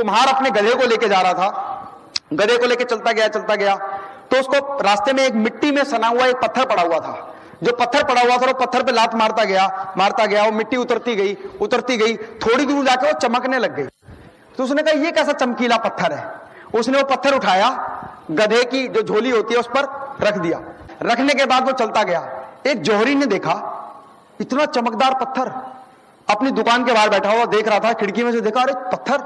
कुम्हार अपने गधे को लेके जा रहा था, गधे को लेके चलता गया, तो उसको रास्ते में एक मिट्टी में सना हुआ एक पत्थर पड़ा हुआ था। जो पत्थर पड़ा हुआ था वो पत्थर पे लात मारता गया, वो मिट्टी उतरती गई, थोड़ी दूर जाके वो चमकने लग गई। तो उसने कहा ये कैसा चमकीला पत्थर है। उसने वो पत्थर उठाया, गधे की जो झोली होती है उस पर रख दिया। रखने के बाद वो चलता गया। एक जौहरी ने देखा इतना चमकदार पत्थर, अपनी दुकान के बाहर बैठा हुआ देख रहा था, खिड़की में से देखा, अरे पत्थर,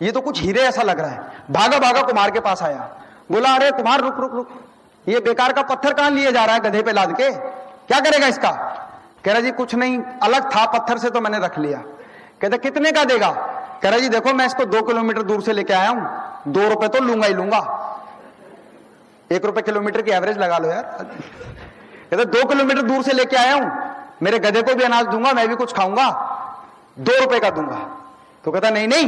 ये तो कुछ हीरे ऐसा लग रहा है। भागा कुम्हार के पास आया, बोला अरे कुम्हार रुक, ये बेकार का पत्थर कहां लिए जा रहा है गधे पे लाद के, क्या करेगा इसका? कह रहा जी कुछ नहीं, अलग था पत्थर से तो मैंने रख लिया। कहते कितने का देगा? कह रहा जी देखो मैं इसको 2 किलोमीटर दूर से लेके आया हूं, 2 रुपए तो लूंगा ही लूंगा। 1 रुपए किलोमीटर की एवरेज लगा लो यार। कहते 2 किलोमीटर दूर से लेके आया हूं, मेरे गधे को भी अनाज दूंगा, मैं भी कुछ खाऊंगा, 2 रुपए का दूंगा। तो कहता नहीं,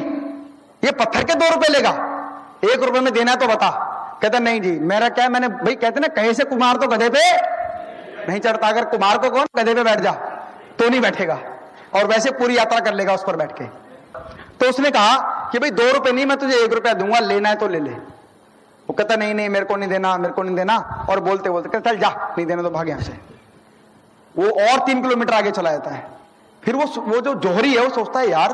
ये पत्थर के 2 रुपए लेगा, 1 रुपए में देना है तो बता। कहता नहीं जी मेरा क्या है, मैंने भाई कहते ना कहीं से कुम्हार तो गधे पे नहीं चढ़ता, अगर कुम्हार को कौन गधे पे बैठ जा तो नहीं बैठेगा, और वैसे पूरी यात्रा कर लेगा उस पर बैठ के। तो उसने कहा कि भाई 2 रुपए नहीं, मैं तुझे 1 रुपया दूंगा, लेना है तो ले ले। वो कहता नहीं मेरे को नहीं देना, और बोलते कहता चल जा, नहीं देना तो भाग यहां से। वो और 3 किलोमीटर आगे चला जाता है। फिर वो जो जौहरी है वो सोचता है यार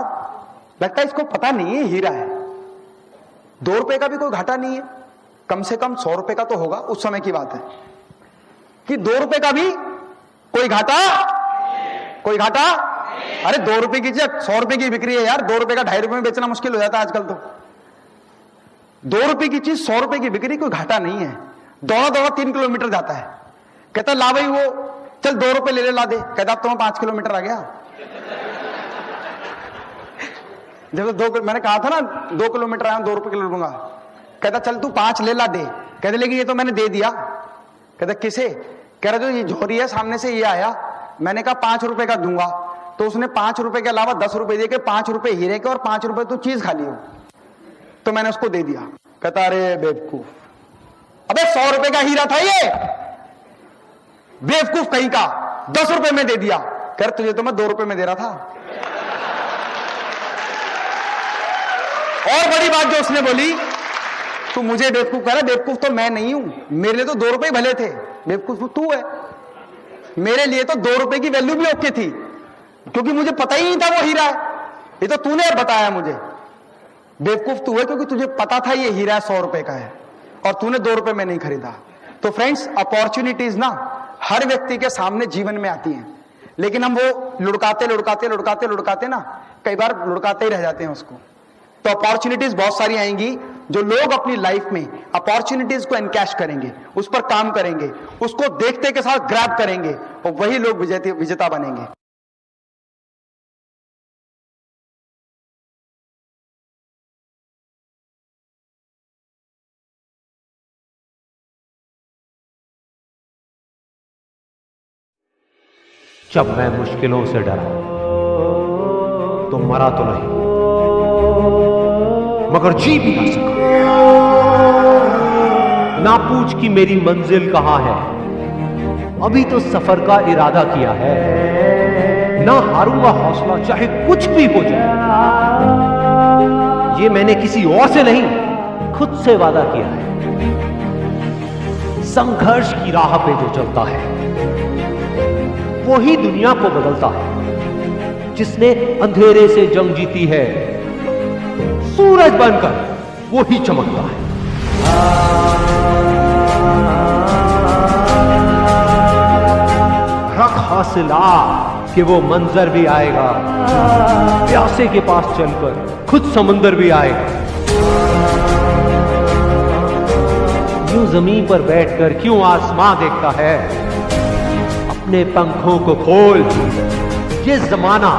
लगता है इसको पता नहीं है हीरा है, 2 रुपए का भी कोई घाटा नहीं है, कम से कम 100 रुपए का तो होगा। उस समय की बात है कि 2 रुपए का भी कोई घाटा। अरे 2 रुपए की चीज 100 रुपए की बिक्री है यार, 2 रुपए का 2.5 रुपए में बेचना मुश्किल हो जाता है आजकल। तो 2 रुपए की चीज 100 रुपए की बिक्री, कोई घाटा नहीं है। दौड़ा 3 किलोमीटर जाता है। कहता ला भाई वो चल 2 रुपए ले ला दे। कहता अब तो मैं 5 किलोमीटर आ गया। जब मैंने कहा था ना 2 किलोमीटर आया 2 रुपए किलो लूंगा। कहता चल तू 5 ले ला दे। कहते लेकिन ये तो मैंने दे दिया। कहता किसे? कह रहा जो ये झोरी है सामने से ये आया, मैंने कहा 5 रुपए का दूंगा, तो उसने 5 रुपए के अलावा 10 रुपए दिए कि 5 रुपए हीरे के और 5 रुपए तू चीज खा लियो, तो मैंने उसको दे दिया। कहता अरे बेवकूफ, अबे 100 रुपए का हीरा था ये, बेवकूफ कहीं का, 10 रुपए में दे दिया। कर तुझे तो मैं 2 रुपए में दे रहा था। और बड़ी बात जो उसने बोली, तू मुझे बेवकूफ कह रहा, बेवकूफ तो मैं नहीं हूं, मेरे लिए तो 2 रुपए भले थे, बेवकूफ तू है। मेरे लिए तो 2 रुपए की वैल्यू भी ओके थी, क्योंकि मुझे पता ही नहीं था वो हीरा है, ये तो तूने बताया मुझे। बेवकूफ तू है क्योंकि तुझे पता था ये हीरा 100 रुपए का है और तूने 2 रुपए में नहीं खरीदा। तो फ्रेंड्स, अपॉर्चुनिटीज ना हर व्यक्ति के सामने जीवन में आती हैं, लेकिन हम वो लुढ़काते ना कई बार लुढ़काते ही रह जाते हैं उसको। तो अपॉर्चुनिटीज बहुत सारी आएंगी, जो लोग अपनी लाइफ में अपॉर्चुनिटीज को एनकैश करेंगे, उस पर काम करेंगे, उसको देखते के साथ ग्रैब करेंगे, और वही लोग विजेता बनेंगे। जब मैं मुश्किलों से डरा तो मरा तो नहीं, मगर जी भी ना सका। ना पूछ कि मेरी मंजिल कहां है, अभी तो सफर का इरादा किया है। ना हारूंगा हौसला चाहे कुछ भी हो जाए, ये मैंने किसी और से नहीं खुद से वादा किया है। संघर्ष की राह पे जो चलता है वो ही दुनिया को बदलता है। जिसने अंधेरे से जंग जीती है, सूरज बनकर वो ही चमकता है। रख हासिला कि वो मंजर भी आएगा, प्यासे के पास चलकर खुद समंदर भी आएगा। यूं जमीन पर बैठकर क्यों आसमां देखता है, अपने पंखों को खोल, ये जमाना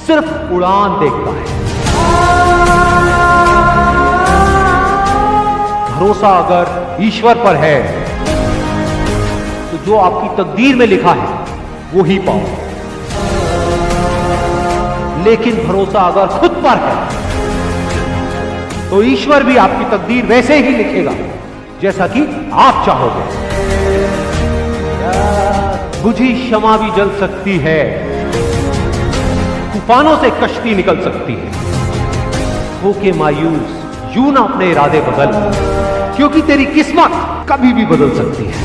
सिर्फ उड़ान देखता है। भरोसा अगर ईश्वर पर है तो जो आपकी तकदीर में लिखा है वो ही पाओ, लेकिन भरोसा अगर खुद पर है तो ईश्वर भी आपकी तकदीर वैसे ही लिखेगा जैसा कि आप चाहोगे। बुझी शमा भी जल सकती है, तूफानों से कश्ती निकल सकती है। होके मायूस यूं ना अपने इरादे बदल, क्योंकि तेरी किस्मत कभी भी बदल सकती है।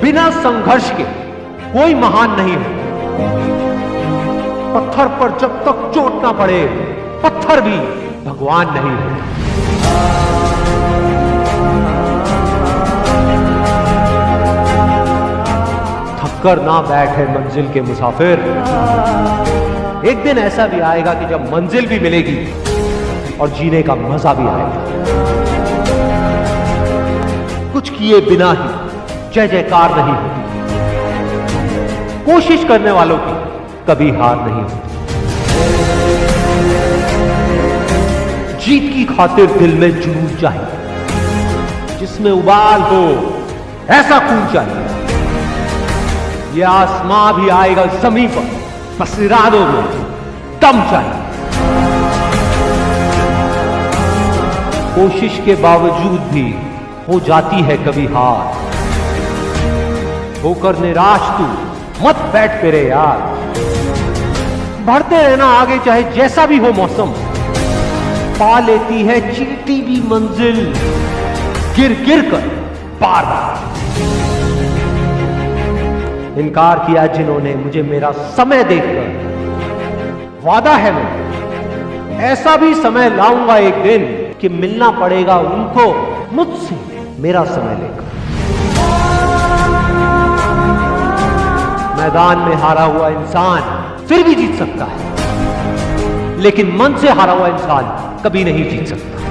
बिना संघर्ष के कोई महान नहीं है। पत्थर पर जब तक चोट ना पड़े, पत्थर भी भगवान नहीं है। थककर ना बैठे मंजिल के मुसाफिर, एक दिन ऐसा भी आएगा कि जब मंजिल भी मिलेगी और जीने का मजा भी आएगा। कुछ किए बिना ही जय जयकार नहीं होती, कोशिश करने वालों की कभी हार नहीं होती। जीत की खातिर दिल में जुनून चाहिए, जिसमें उबाल हो ऐसा खून चाहिए। ये आसमां भी आएगा जमीन पर, बस इरादों में दम चाहिए। कोशिश के बावजूद भी हो जाती है कभी हार, होकर निराश तू मत बैठ मेरे यार। बढ़ते रहना आगे चाहे जैसा भी हो मौसम, पा लेती है चींटी भी मंजिल, गिर गिर कर बार बार। इनकार किया जिन्होंने मुझे मेरा समय देखकर, वादा है मैं ऐसा भी समय लाऊंगा एक दिन कि मिलना पड़ेगा उनको मुझसे मेरा समय लेकर। मैदान में हारा हुआ इंसान फिर भी जीत सकता है, लेकिन मन से हारा हुआ इंसान कभी नहीं जीत सकता।